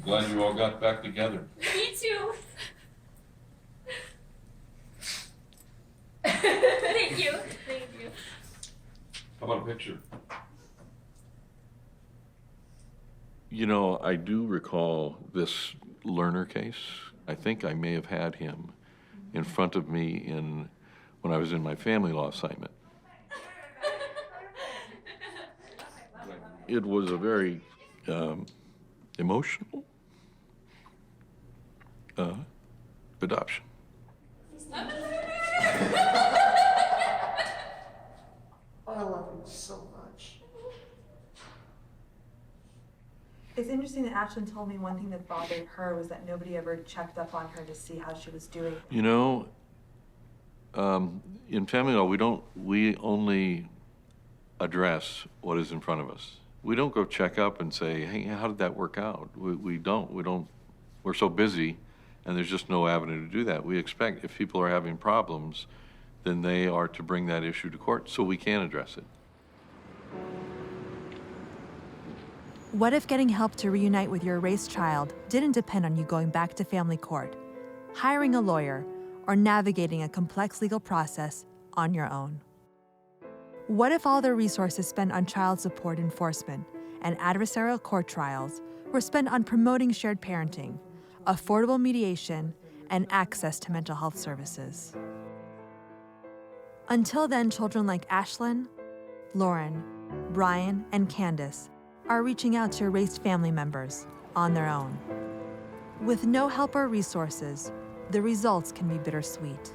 Glad you all got back together. Me too. Thank you. Thank you. How about a picture? You know, I do recall this learner case. I think I may have had him in front of me when I was in my family law assignment. It was a very emotional adoption. I love him so much. It's interesting that Ashlyn told me one thing that bothered her was that nobody ever checked up on her to see how she was doing. You know, in family law, we only address what is in front of us. We don't go check up and say, hey, how did that work out? We don't, we're so busy and there's just no avenue to do that. We expect if people are having problems, then they are to bring that issue to court so we can address it. What if getting help to reunite with your erased child didn't depend on you going back to family court, hiring a lawyer, or navigating a complex legal process on your own? What if all the resources spent on child support enforcement and adversarial court trials were spent on promoting shared parenting, affordable mediation, and access to mental health services? Until then, children like Ashlyn, Lauren, Brian, and Candace are reaching out to erased family members on their own. With no help or resources, the results can be bittersweet.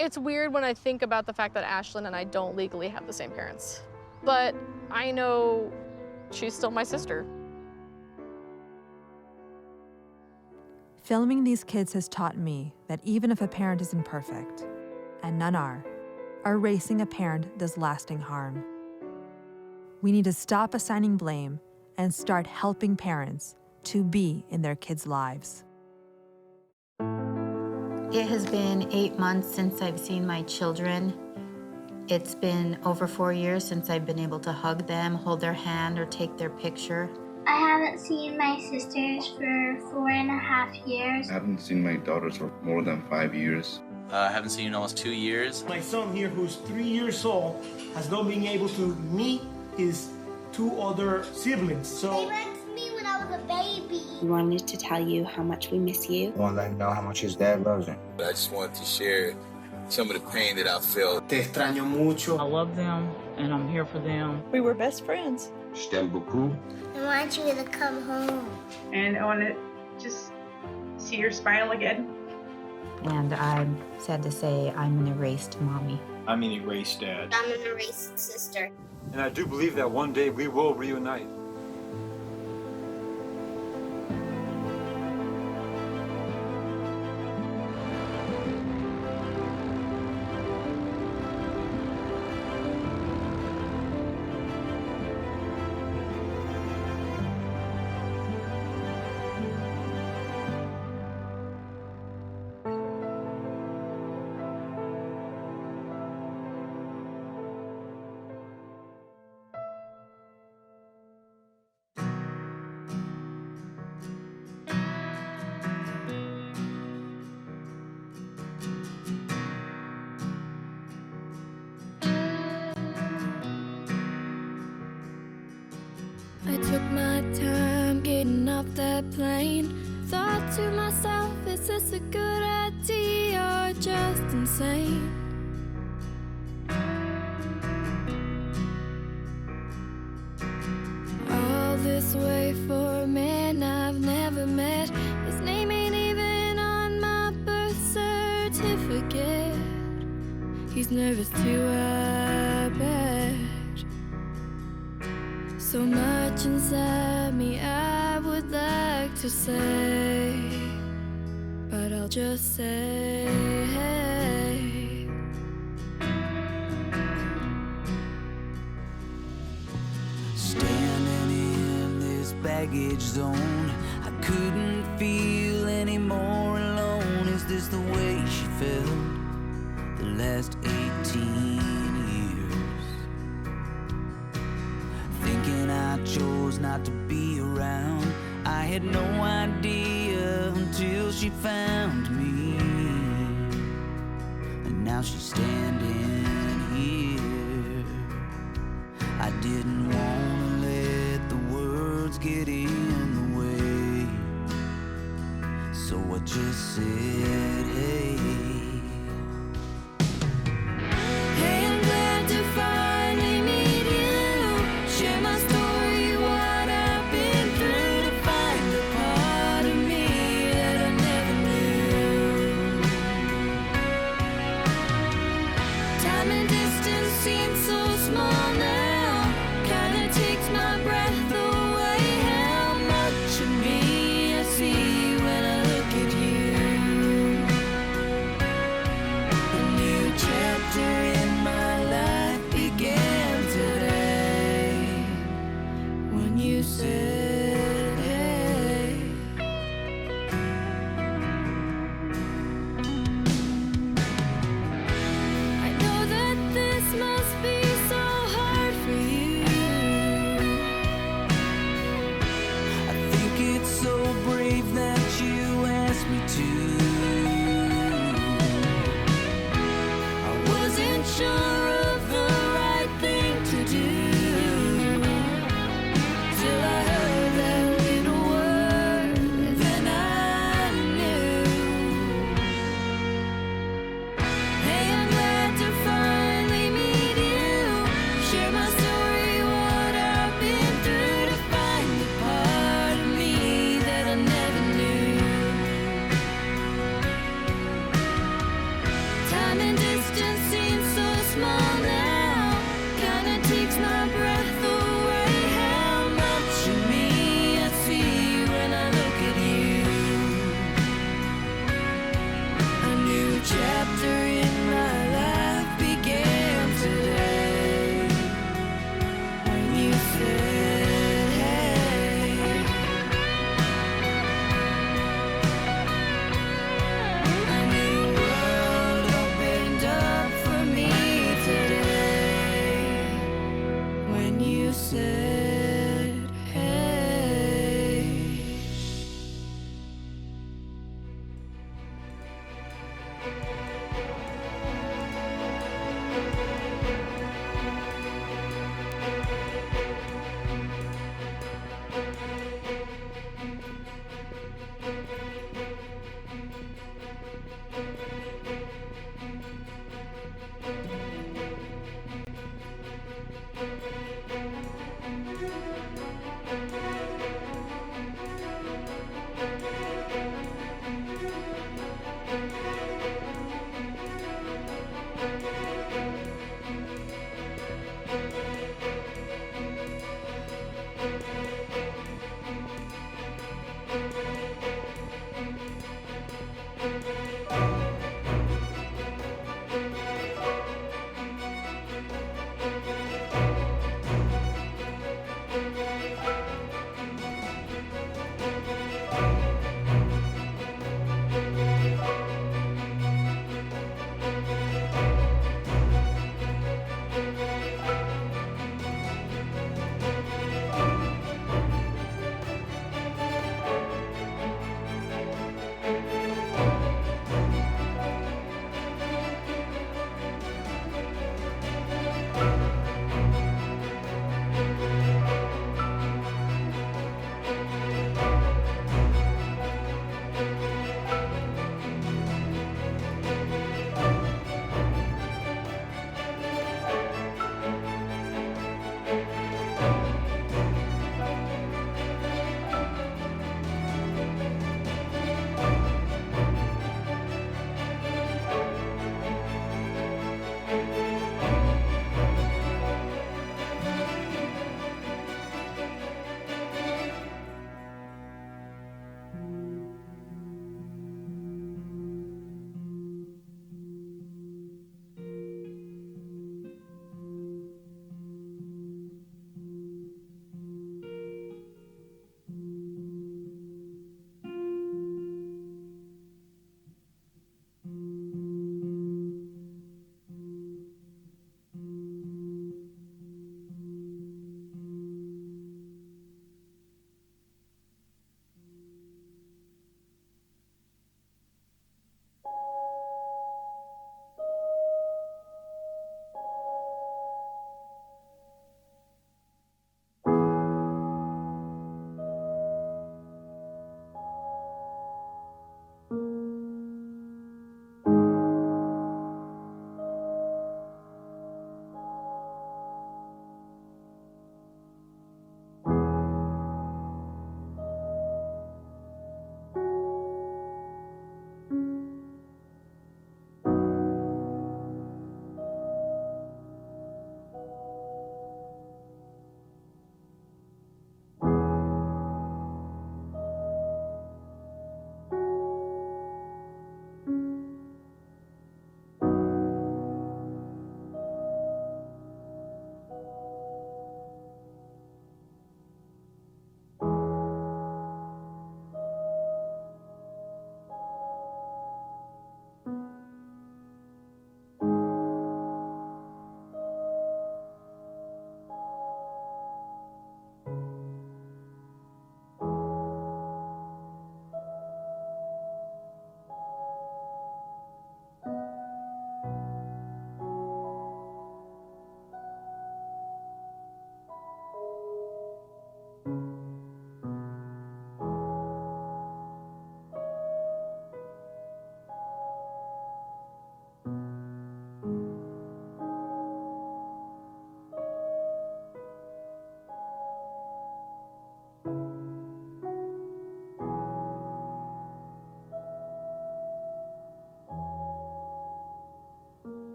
It's weird when I think about the fact that Ashlyn and I don't legally have the same parents. But I know she's still my sister. Filming these kids has taught me that even if a parent isn't perfect, and none are, erasing a parent does lasting harm. We need to stop assigning blame and start helping parents to be in their kids' lives. It has been 8 months since I've seen my children. It's been over 4 years since I've been able to hug them, hold their hand, or take their picture. I haven't seen my sisters for 4.5 years. I haven't seen my daughters for more than 5 years. I haven't seen you in almost 2 years. My son here, who's 3 years old, has not been able to meet his 2 other siblings. They went to me when I was a baby. We wanted to tell you how much we miss you. I want to let him know how much his dad loves him. I just wanted to share some of the pain that I felt. Te extraño mucho. I love them, and I'm here for them. We were best friends. Je t'aime beaucoup. I want you to come home. And I want to just see your smile again. And I'm sad to say I'm an erased mommy. I'm an erased dad. I'm an erased sister. And I do believe that one day we will reunite. I took my time getting off that plane. Thought to myself, is this a good idea or just insane? All this way for a man I've never met. His name ain't even on my birth certificate. He's nervous too, I bet. So much inside me I would like to say, but I'll just say, hey. Standing in this baggage zone, I couldn't feel any more alone. Is this the way she felt the last 18 years? Thinking I chose not to be around. I had no idea until she found me, and now she's standing here. I didn't want to let the words get in the way, so I just said, hey. Hey, I'm glad to finally meet you. Share my story, what I've been through, to find the part of me that I never knew. Time and distance seem so small now, kinda takes my breath away. How much of me I see when I look at you. A new chapter in my life began today when you said, hey. I know that this must be so hard for you. I think it's so brave that you asked me to. I wasn't sure of the right thing to do, till I heard that little word, then I knew. Hey, I'm glad to finally meet you. Share my story, what I've been through, to find the part of me that I never knew. Time and distance seem so small now, kinda takes my breath away. How much of me I see when I look at you. A new chapter in my life began today when you said, hey. A new world opened up for me today when you said